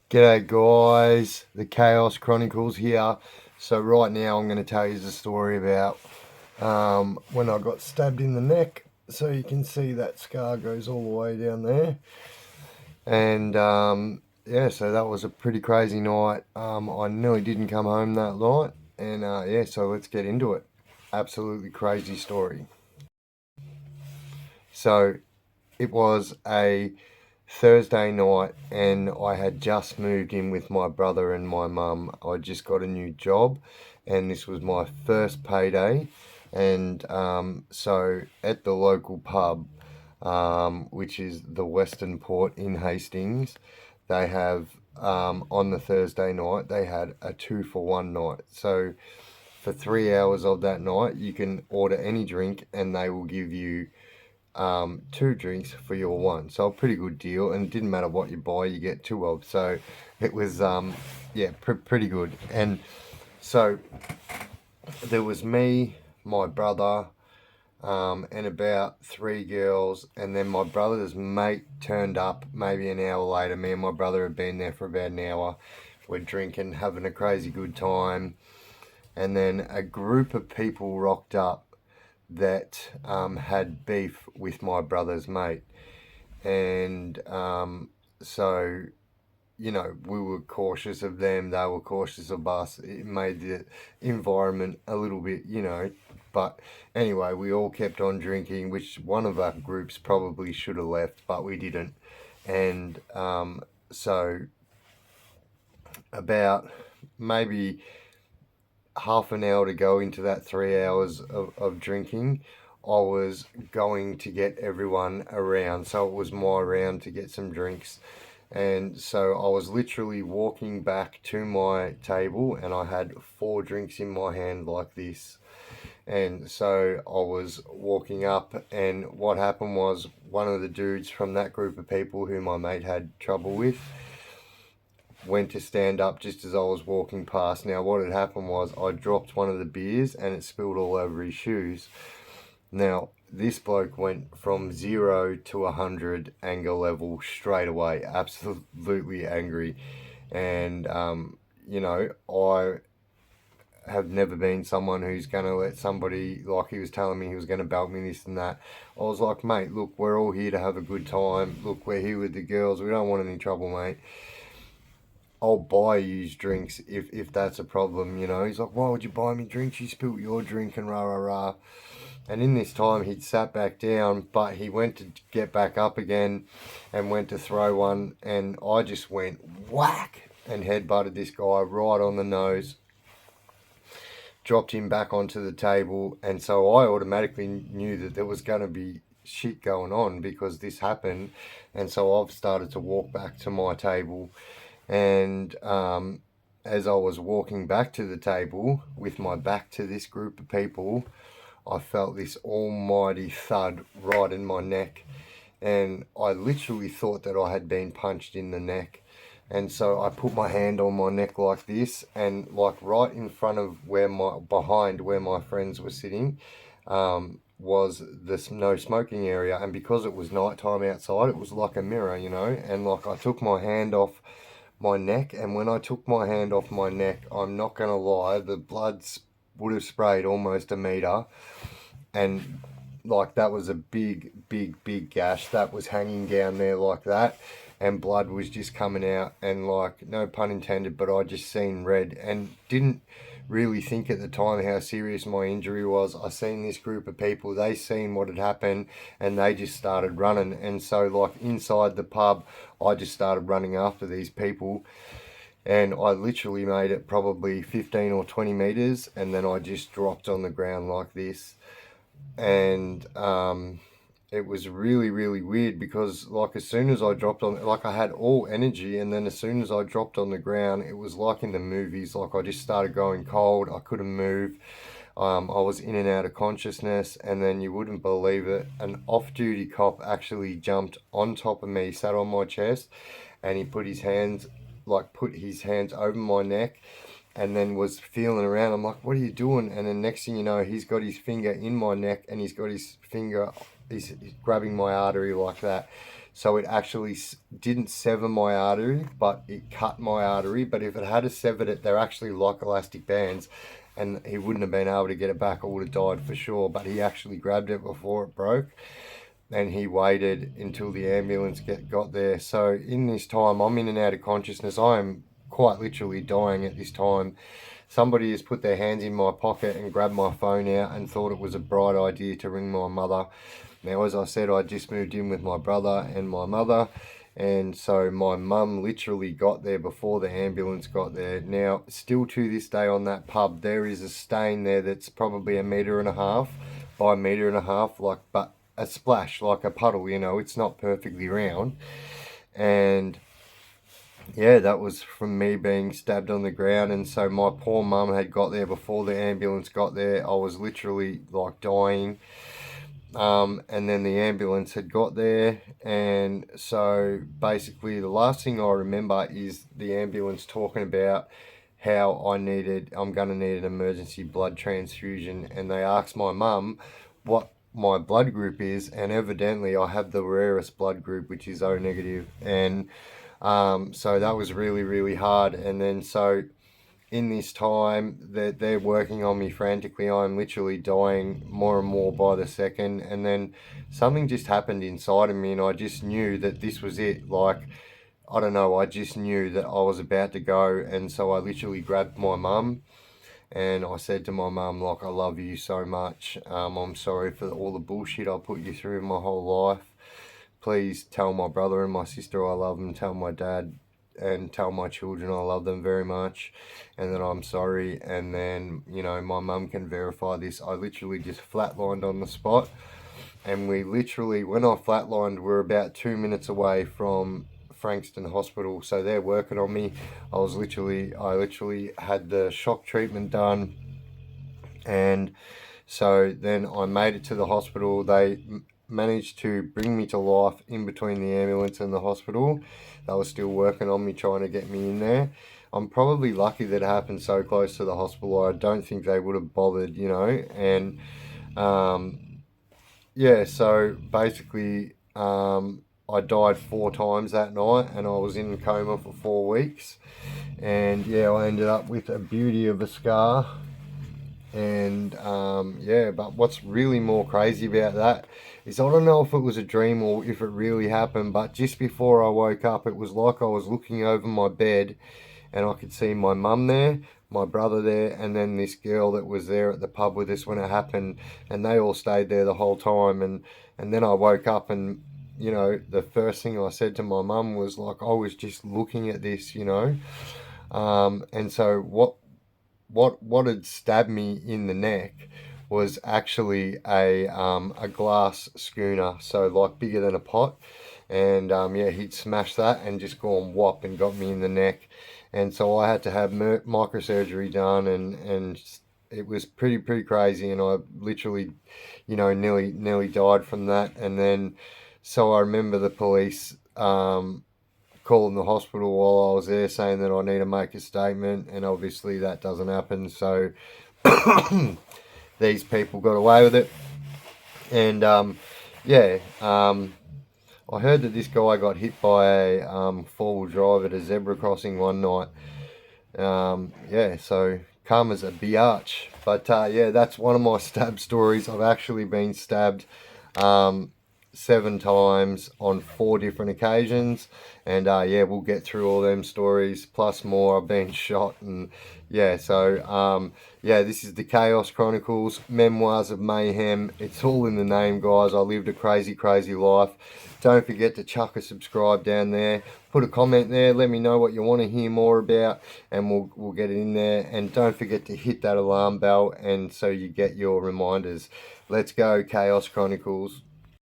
G'day guys, the Chaos Chronicles here. So right now I'm going to tell you the story about when I got stabbed in the neck. So you can see that scar goes all the way down there. And yeah, so that was a pretty crazy night. I nearly didn't come home that night. And yeah, so let's get into it. Absolutely crazy story. So it was a Thursday night, and I had just moved in with my brother and my mum. I just got a new job, and this was my first payday. And so at the local pub, which is the Western Port in Hastings, they have on the Thursday night they had a 2 for 1 night. So for 3 hours of that night, you can order any drink, and they will give you 2 drinks for your one. So a pretty good deal, and it didn't matter what you buy, you get two of. So it was yeah, pretty good. And so there was me, my brother, and about 3 girls, and then my brother's mate turned up maybe an hour later. Me and my brother had been there for about an hour. We're drinking, having a crazy good time, and then a group of people rocked up that had beef with my brother's mate. And so, we were cautious of them, they were cautious of us. It made the environment a little bit, But anyway, we all kept on drinking, which one of our groups probably should have left, but we didn't. And so, about maybe half an hour to go into that 3 hours of drinking, I was going to get everyone around. So it was my round to get some drinks. And so I was literally walking back to my table, and I had 4 drinks in my hand like this. And so I was walking up, and what happened was one of the dudes from that group of people who my mate had trouble with went to stand up just as I was walking past. Now, what had happened was I dropped one of the beers and it spilled all over his shoes. Now, this bloke went from 0 to 100 anger level straight away, absolutely angry. And, I have never been someone who's going to let somebody, like he was telling me he was going to belt me, this and that. I was like, mate, look, we're all here to have a good time. Look, we're here with the girls. We don't want any trouble, mate. I'll buy used drinks if that's a problem, He's like, why would you buy me drinks? You spilt your drink and rah, rah, rah. And in this time, he'd sat back down, but he went to get back up again and went to throw one. And I just went whack and headbutted this guy right on the nose, dropped him back onto the table. And so I automatically knew that there was going to be shit going on because this happened. And so I've started to walk back to my table. And as I was walking back to the table with my back to this group of people, I felt this almighty thud right in my neck. And I literally thought that I had been punched in the neck. And so I put my hand on my neck like this, and like right in front of behind where my friends were sitting, was this no smoking area. And because it was nighttime outside, it was like a mirror, and like I took my hand off my neck, and when I took my hand off my neck, I'm not gonna lie, the blood would have sprayed almost a meter. And like that was a big, big, big gash that was hanging down there like that, and blood was just coming out. And like, no pun intended, but I just seen red and didn't really think at the time how serious my injury was. I seen this group of people, they seen what had happened, and they just started running. And so like inside the pub, I just started running after these people, and I literally made it probably 15 or 20 meters, and then I just dropped on the ground like this. And it was really, really weird because like as soon as I dropped on, like I had all energy, and then as soon as I dropped on the ground, it was like in the movies, like I just started going cold. I couldn't move. I was in and out of consciousness, and then you wouldn't believe it, an off-duty cop actually jumped on top of me, sat on my chest, and he put his hands over my neck, and then was feeling around. I'm like, what are you doing? And then next thing you know, he's got his finger in my neck, and he's grabbing my artery like that. so it actually didn't sever my artery, but it cut my artery. But if it had severed it, they're actually like elastic bands, and he wouldn't have been able to get it back. I would have died for sure. But he actually grabbed it before it broke, and he waited until the ambulance got there. So in this time, I'm in and out of consciousness. I am quite literally dying at this time. Somebody has put their hands in my pocket and grabbed my phone out and thought it was a bright idea to ring my mother. Now, as I said, I just moved in with my brother and my mother, and so my mum literally got there before the ambulance got there. Now, still to this day on that pub, there is a stain there that's probably 1.5 meters by 1.5 meters, like, but a splash, like a puddle, you know, it's not perfectly round. And yeah, that was from me being stabbed on the ground. And so my poor mum had got there before the ambulance got there. I was literally like dying. And then the ambulance had got there, and so basically the last thing I remember is the ambulance talking about how I'm going to need an emergency blood transfusion, and they asked my mum what my blood group is, and evidently I have the rarest blood group, which is O negative. And so that was really, really hard. And then so in this time that they're working on me frantically, I'm literally dying more and more by the second. And then something just happened inside of me, and I just knew that this was it. Like, I don't know, I just knew that I was about to go. And so I literally grabbed my mum and I said to my mum, like, I love you so much. I'm sorry for all the bullshit I put you through my whole life. Please tell my brother and my sister I love them. Tell my dad and tell my children I love them very much, and that I'm sorry. And then, you know, my mum can verify this. I literally just flatlined on the spot, and we literally, when I flatlined, we're about 2 minutes away from Frankston Hospital, so they're working on me. I literally had the shock treatment done, and so then I made it to the hospital. They managed to bring me to life in between the ambulance and the hospital. They were still working on me, trying to get me in there. I'm probably lucky that it happened so close to the hospital. I don't think they would have bothered, you know. And yeah, so basically, I died 4 times that night, and I was in a coma for 4 weeks. And yeah, I ended up with a beauty of a scar. And yeah, but what's really more crazy about that is I don't know if it was a dream or if it really happened, but just before I woke up, it was like I was looking over my bed and I could see my mum there, my brother there, and then this girl that was there at the pub with us when it happened, and they all stayed there the whole time. And then I woke up, and you know, the first thing I said to my mum was like, I was just looking at this, you know. And so what had stabbed me in the neck was actually a glass schooner, so like bigger than a pot. And yeah, he'd smashed that and just gone whop and got me in the neck. And so I had to have microsurgery done, and it was pretty crazy. And I literally, you know, nearly died from that. And then so I remember the police calling the hospital while I was there, saying that I need to make a statement, and obviously that doesn't happen. So these people got away with it. And yeah, I heard that this guy got hit by a four-wheel drive at a zebra crossing one night. Yeah, so karma's a biatch. But yeah, that's one of my stab stories. I've actually been stabbed 7 times on 4 different occasions, and yeah, we'll get through all them stories plus more. I've been shot, and yeah, so yeah, this is the Chaos Chronicles, Memoirs of Mayhem. It's all in the name, guys. I lived a crazy life. Don't forget to chuck a subscribe down there, put a comment there, let me know what you want to hear more about, and we'll get it in there. And don't forget to hit that alarm bell, and so you get your reminders. Let's go, Chaos Chronicles.